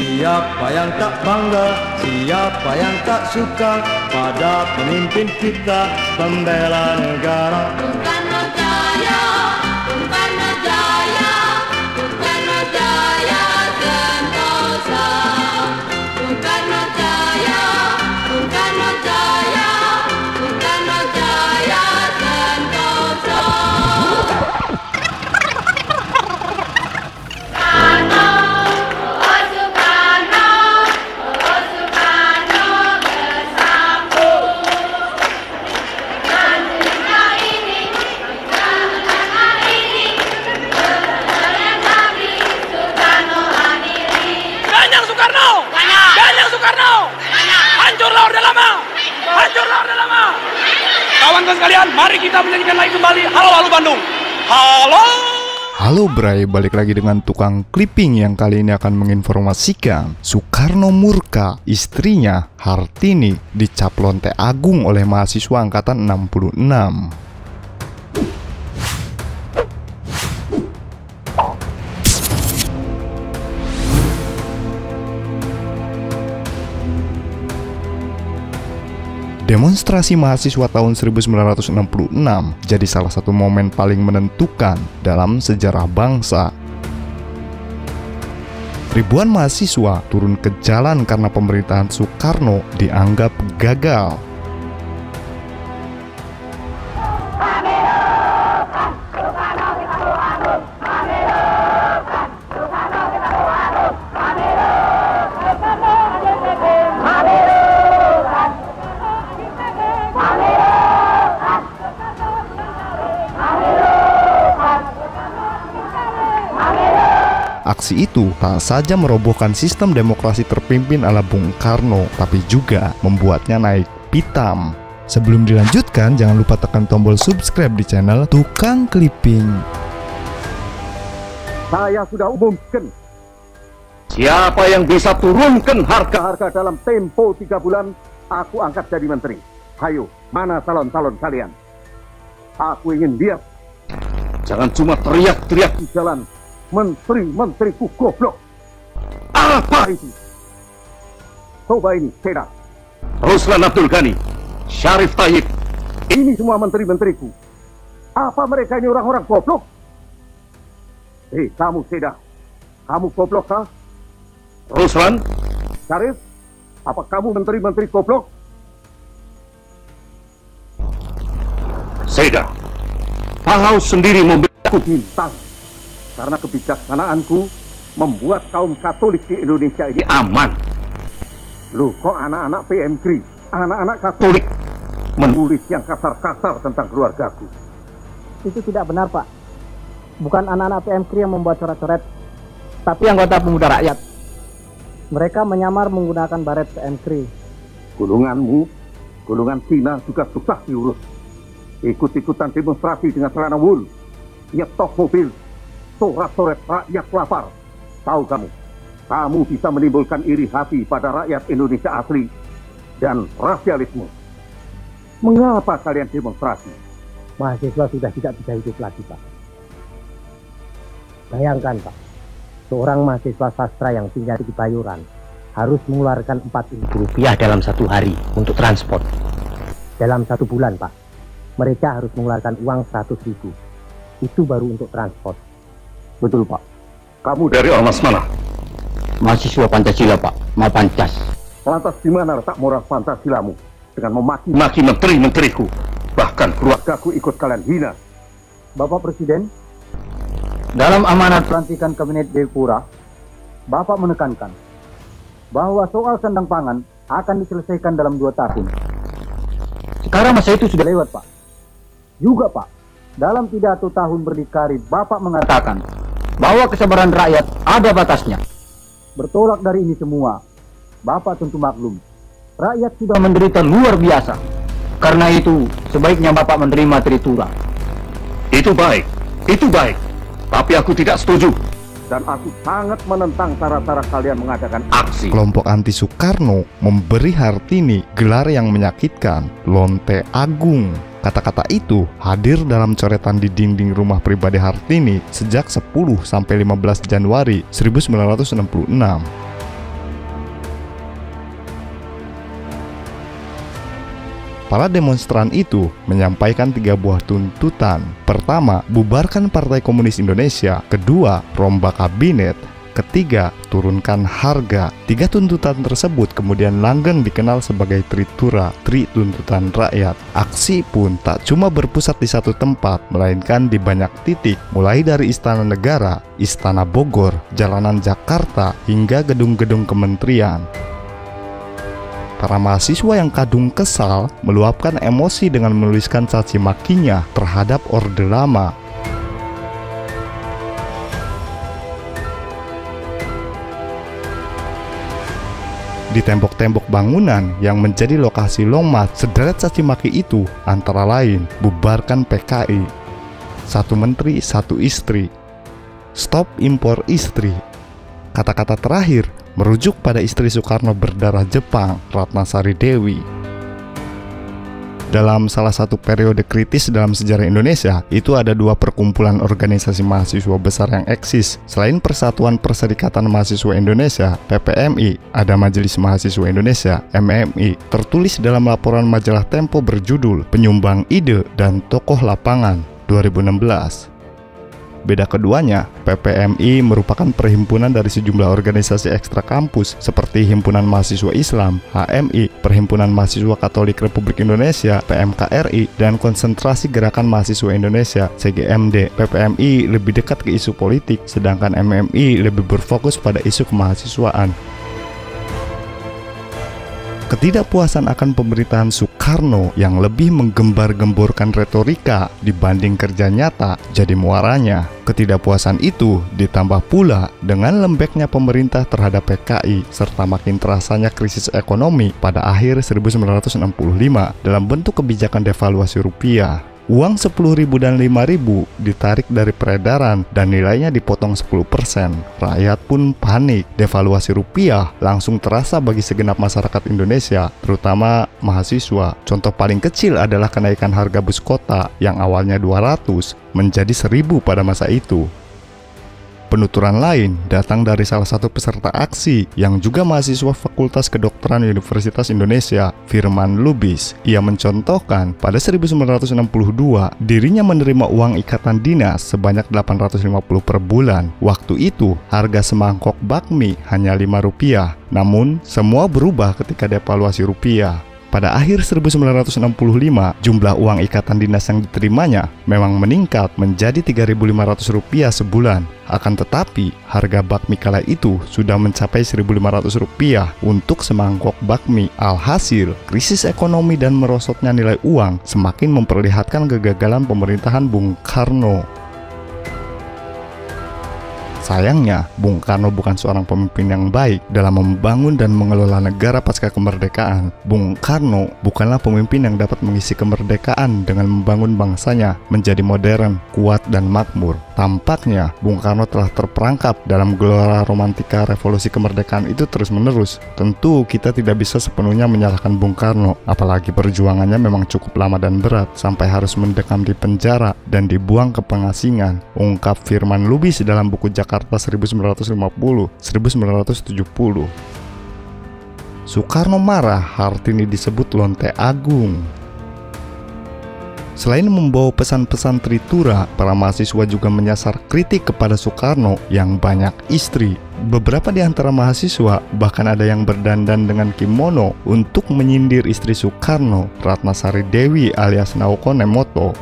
Siapa yang tak bangga, siapa yang tak suka pada pemimpin kita pembela negara. Bung Karno Jaya, Bung Karno Jaya, Bung Karno Jaya Sentosa. Bung Karno Jaya, Bung Karno Jaya, Bung Karno Jaya Sentosa. Kawan-kawan sekalian, mari kita menyanyikan lagi kembali Halo Halo Bandung. Halo Bray, balik lagi dengan tukang clipping yang kali ini akan menginformasikan Soekarno murka istrinya Hartini dicap lonte agung oleh mahasiswa angkatan 66. Demonstrasi mahasiswa tahun 1966 jadi salah satu momen paling menentukan dalam sejarah bangsa. Ribuan mahasiswa turun ke jalan karena pemerintahan Soekarno dianggap gagal. Aksi itu tak saja merobohkan sistem demokrasi terpimpin ala Bung Karno, tapi juga membuatnya naik pitam. Sebelum dilanjutkan, jangan lupa tekan tombol subscribe di channel Tukang Clipping. Saya sudah umumkan, siapa yang bisa turunkan harga-harga dalam tempo 3 bulan, aku angkat jadi menteri. Hayo, mana calon-calon kalian? Aku ingin lihat. Jangan cuma teriak-teriak di jalan. Menteri-menteriku goblok. Apa itu? Coba ini, Seda, Ruslan Abdul Ghani, Syarif Tayyip. Ini semua menteri-menteriku. Apa mereka ini orang-orang goblok? Kamu Seda, kamu goblok kah? Ruslan, Syarif, apa kamu menteri-menteri goblok? Seda, kau sendiri memberi aku bintang. Karena kebijaksanaanku membuat kaum Katolik di Indonesia ini aman. Loh, kok anak-anak PMKRI, anak-anak Katolik menulis yang kasar-kasar tentang keluargaku? Itu tidak benar, Pak. Bukan anak-anak PMKRI yang membuat coret-coret, tapi anggota pemuda rakyat. Mereka menyamar menggunakan baret PMKRI. Golonganmu, golongan Cina juga susah diurus. Ikut-ikutan demonstrasi dengan celana wool, nyetok mobil, sorak-soret rakyat lapar. Tahu kamu bisa menimbulkan iri hati pada rakyat Indonesia asli dan rasialisme. Mengapa kalian demonstrasi? Mahasiswa sudah tidak bisa hidup lagi, Pak. Bayangkan, Pak, seorang mahasiswa sastra yang tinggal di Bayoran harus mengeluarkan Rp4.000 dalam 1 hari untuk transport. Dalam 1 bulan, Pak, mereka harus mengeluarkan uang 100.000. Itu baru untuk transport. Betul, Pak. Kamu dari ormas mana? Mahasiswa Pancasila, Pak. Mau Pancas. Lantas di mana letak moral Pancasilamu dengan memaki-maki menteri-menteriku? Bahkan keluargaku ikut kalian hina. Bapak Presiden, dalam amanat pelantikan Kabinet Jayapura, Bapak menekankan bahwa soal sandang pangan akan diselesaikan dalam 2 tahun. Sekarang masa itu sudah lewat, Pak. Juga, Pak, dalam pidato tahun berdikari, Bapak mengatakan bahwa kesabaran rakyat ada batasnya. Bertolak dari ini semua, Bapak tentu maklum, rakyat sudah menderita luar biasa. Karena itu, sebaiknya Bapak menerima Tritura. Itu baik, tapi aku tidak setuju. Dan aku sangat menentang cara-cara kalian mengadakan aksi. Kelompok anti Soekarno memberi Hartini gelar yang menyakitkan, lonte agung. Kata-kata itu hadir dalam coretan di dinding rumah pribadi Hartini sejak 10 sampai 15 Januari 1966. Para demonstran itu menyampaikan 3 buah tuntutan. Pertama, bubarkan Partai Komunis Indonesia. Kedua, rombak kabinet. Ketiga, turunkan harga. 3 tuntutan tersebut kemudian langgeng dikenal sebagai Tritura, Tri Tuntutan Rakyat. Aksi pun tak cuma berpusat di satu tempat, melainkan di banyak titik, mulai dari Istana Negara, Istana Bogor, jalanan Jakarta, hingga gedung-gedung kementerian. Para mahasiswa yang kadung kesal meluapkan emosi dengan menuliskan caci makinya terhadap Orde Lama. Di tembok-tembok bangunan yang menjadi lokasi long march, sederet caci maki itu antara lain bubarkan PKI, 1 menteri 1 istri, stop impor istri. Kata-kata terakhir merujuk pada istri Soekarno berdarah Jepang, Ratnasari Dewi. Dalam salah satu periode kritis dalam sejarah Indonesia, itu ada 2 perkumpulan organisasi mahasiswa besar yang eksis. Selain Persatuan Perserikatan Mahasiswa Indonesia, PPMI, ada Majelis Mahasiswa Indonesia, MMI. Tertulis dalam laporan majalah Tempo berjudul Penyumbang Ide dan Tokoh Lapangan 2016. Beda keduanya, PPMI merupakan perhimpunan dari sejumlah organisasi ekstra kampus seperti Himpunan Mahasiswa Islam, HMI, Perhimpunan Mahasiswa Katolik Republik Indonesia, PMKRI, dan Konsentrasi Gerakan Mahasiswa Indonesia, CGMD. PPMI lebih dekat ke isu politik, sedangkan MMI lebih berfokus pada isu kemahasiswaan. Ketidakpuasan akan pemerintahan Soekarno yang lebih menggembar-gemborkan retorika dibanding kerja nyata jadi muaranya. Ketidakpuasan itu ditambah pula dengan lembeknya pemerintah terhadap PKI serta makin terasanya krisis ekonomi pada akhir 1965 dalam bentuk kebijakan devaluasi rupiah. Uang 10.000 dan 5.000 ditarik dari peredaran dan nilainya dipotong 10%. Rakyat pun panik. Devaluasi rupiah langsung terasa bagi segenap masyarakat Indonesia, terutama mahasiswa. Contoh paling kecil adalah kenaikan harga bus kota yang awalnya 200 menjadi 1.000 pada masa itu. Penuturan lain datang dari salah satu peserta aksi yang juga mahasiswa Fakultas Kedokteran Universitas Indonesia, Firman Lubis. Ia mencontohkan pada 1962 dirinya menerima uang ikatan dinas sebanyak 850 per bulan. Waktu itu harga semangkok bakmi hanya Rp5, namun semua berubah ketika devaluasi rupiah. Pada akhir 1965, jumlah uang ikatan dinas yang diterimanya memang meningkat menjadi Rp3.500 sebulan. Akan tetapi, harga bakmi kala itu sudah mencapai Rp1.500 untuk semangkok bakmi. Alhasil, krisis ekonomi dan merosotnya nilai uang semakin memperlihatkan kegagalan pemerintahan Bung Karno. Sayangnya, Bung Karno bukan seorang pemimpin yang baik dalam membangun dan mengelola negara pasca kemerdekaan. Bung Karno bukanlah pemimpin yang dapat mengisi kemerdekaan dengan membangun bangsanya menjadi modern, kuat, dan makmur. Tampaknya, Bung Karno telah terperangkap dalam gelora romantika revolusi kemerdekaan itu terus-menerus. Tentu kita tidak bisa sepenuhnya menyalahkan Bung Karno, apalagi perjuangannya memang cukup lama dan berat, sampai harus mendekam di penjara dan dibuang ke pengasingan, ungkap Firman Lubis dalam buku Jakarta 1950-1970. Soekarno marah, Hartini disebut lonte agung. Selain membawa pesan-pesan Tritura, para mahasiswa juga menyasar kritik kepada Soekarno yang banyak istri. Beberapa di antara mahasiswa bahkan ada yang berdandan dengan kimono untuk menyindir istri Soekarno, Ratnasari Dewi alias Naoko Nemoto.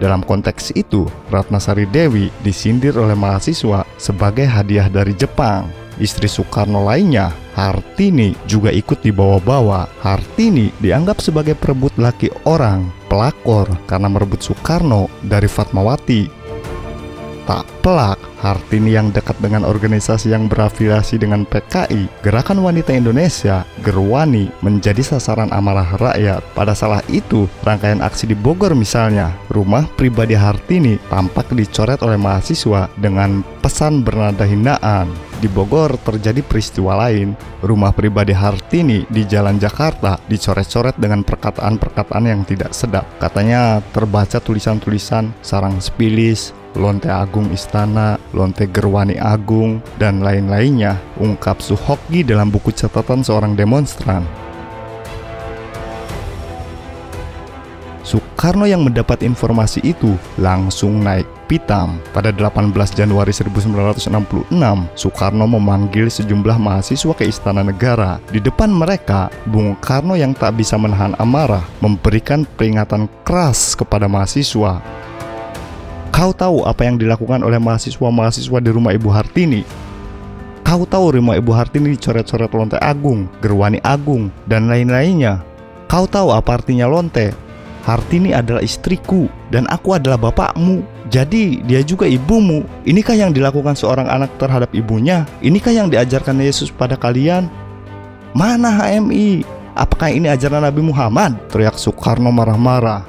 Dalam konteks itu, Ratnasari Dewi disindir oleh mahasiswa sebagai hadiah dari Jepang. Istri Soekarno lainnya, Hartini, juga ikut dibawa-bawa. Hartini dianggap sebagai perebut laki orang, pelakor karena merebut Soekarno dari Fatmawati. Tak pelak, Hartini yang dekat dengan organisasi yang berafiliasi dengan PKI, Gerakan Wanita Indonesia, Gerwani, menjadi sasaran amarah rakyat. Pada salah itu, rangkaian aksi di Bogor misalnya, rumah pribadi Hartini tampak dicoret oleh mahasiswa dengan pesan bernada hinaan. Di Bogor terjadi peristiwa lain, rumah pribadi Hartini di Jalan Jakarta dicoret-coret dengan perkataan-perkataan yang tidak sedap. Katanya terbaca tulisan-tulisan sarang spilis, lonte agung istana, lonte Gerwani agung, dan lain-lainnya, ungkap Suhoki dalam buku catatan seorang demonstran. Soekarno yang mendapat informasi itu langsung naik pitam. Pada 18 Januari 1966, Soekarno memanggil sejumlah mahasiswa ke Istana Negara. Di depan mereka, Bung Karno yang tak bisa menahan amarah memberikan peringatan keras kepada mahasiswa. Kau tahu apa yang dilakukan oleh mahasiswa-mahasiswa di rumah Ibu Hartini? Kau tahu rumah Ibu Hartini dicoret-coret lonte agung, gerwani agung, dan lain-lainnya. Kau tahu apa artinya lonte? Hartini adalah istriku dan aku adalah bapakmu. Jadi dia juga ibumu. Inikah yang dilakukan seorang anak terhadap ibunya? Inikah yang diajarkan Yesus pada kalian? Mana HMI? Apakah ini ajaran Nabi Muhammad? Teriak Soekarno marah-marah.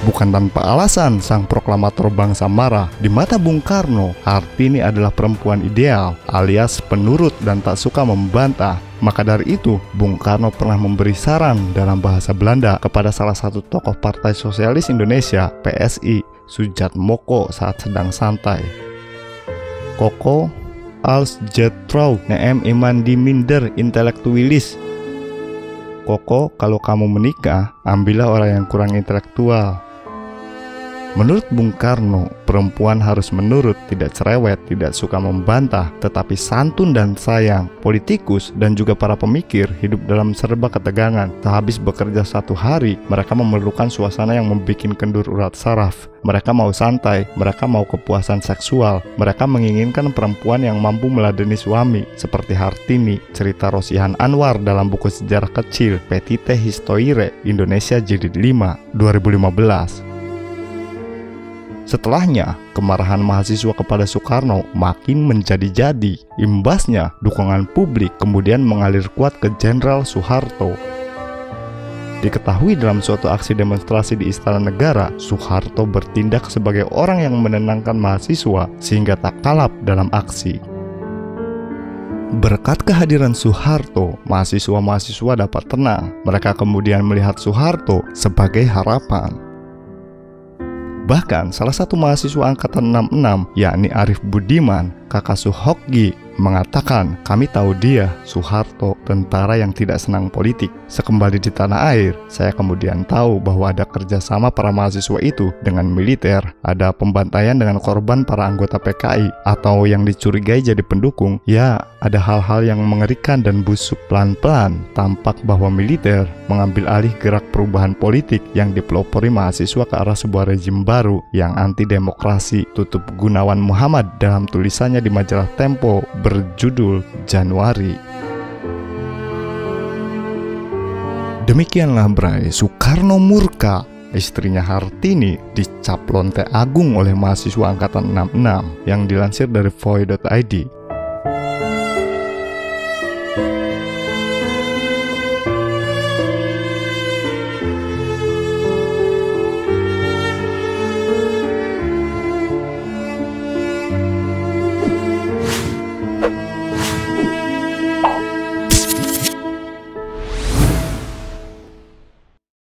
Bukan tanpa alasan sang proklamator bangsa marah. Di mata Bung Karno, Hartini adalah perempuan ideal alias penurut dan tak suka membantah. Maka dari itu, Bung Karno pernah memberi saran dalam bahasa Belanda kepada salah satu tokoh Partai Sosialis Indonesia, PSI, Soejatmoko saat sedang santai. Koko, als je trouw neem iman die minder intelektuelis. Koko, kalau kamu menikah, ambillah orang yang kurang intelektual. Menurut Bung Karno, perempuan harus menurut, tidak cerewet, tidak suka membantah, tetapi santun dan sayang. Politikus dan juga para pemikir hidup dalam serba ketegangan. Sehabis bekerja satu hari, mereka memerlukan suasana yang membuat kendur urat saraf. Mereka mau santai, mereka mau kepuasan seksual. Mereka menginginkan perempuan yang mampu meladeni suami, seperti Hartini, cerita Rosihan Anwar dalam buku sejarah kecil Petite Histoire Indonesia Jilid 5, 2015. Setelahnya, kemarahan mahasiswa kepada Soekarno makin menjadi-jadi. Imbasnya, dukungan publik kemudian mengalir kuat ke Jenderal Soeharto. Diketahui dalam suatu aksi demonstrasi di Istana Negara, Soeharto bertindak sebagai orang yang menenangkan mahasiswa sehingga tak kalap dalam aksi. Berkat kehadiran Soeharto, mahasiswa-mahasiswa dapat tenang. Mereka kemudian melihat Soeharto sebagai harapan. Bahkan salah satu mahasiswa angkatan 66, yakni Arif Budiman, kakak Soehokgi, mengatakan, kami tahu dia, Soeharto, tentara yang tidak senang politik. Sekembali di tanah air, saya kemudian tahu bahwa ada kerjasama para mahasiswa itu dengan militer, ada pembantaian dengan korban para anggota PKI, atau yang dicurigai jadi pendukung. Ya, ada hal-hal yang mengerikan dan busuk. Pelan-pelan, tampak bahwa militer mengambil alih gerak perubahan politik yang dipelopori mahasiswa ke arah sebuah rejim baru yang anti-demokrasi, tutup Gunawan Muhammad dalam tulisannya di majalah Tempo berjudul Januari. Demikianlah Bray, Soekarno murka. Istrinya Hartini dicap lonte agung oleh mahasiswa angkatan 66 yang dilansir dari Voi.id.